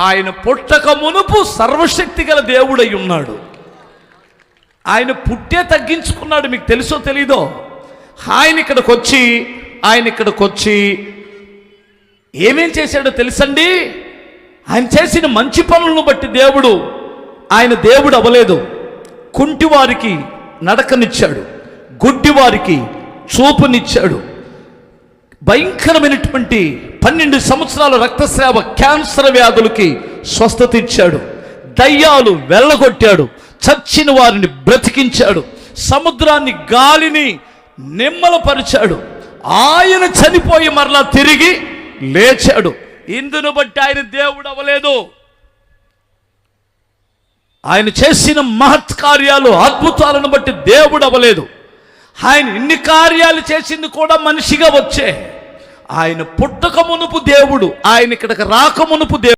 ఆయన పుట్టక మునుపు సర్వశక్తి గల దేవుడై ఉన్నాడు. ఆయన పుట్టే తగ్గించుకున్నాడు. మీకు తెలుసో తెలీదో? ఆయన ఇక్కడికి వచ్చి ఏమేం చేశాడో తెలుసండి? ఆయన చేసిన మంచి పనులను బట్టి ఆయన దేవుడు అవ్వలేదు. కుంటివారికి నడకనిచ్చాడు, గుడ్డివారికి చూపునిచ్చాడు, భయంకరమైనటువంటి 12 సంవత్సరాల రక్తస్రావ క్యాన్సర్ వ్యాధులకి స్వస్థత ఇచ్చాడు, దయ్యాలు వెళ్ళగొట్టాడు, చచ్చిన వారిని బ్రతికించాడు, సముద్రాన్ని గాలిని నిమ్మలపరిచాడు. ఆయన చనిపోయి మరలా తిరిగి లేచాడు. ఇందును బట్టి ఆయన దేవుడు అవ్వలేదు. ఆయన చేసిన మహత్కార్యాలు అద్భుతాలను బట్టి దేవుడు అవ్వలేదు. ఆయన ఇన్ని కార్యాలు చేసింది కూడా మనిషిగా వచ్చే. ఆయన పుట్టక మునుపు దేవుడు, ఆయన ఇక్కడికి రాక మునుపు దేవుడు.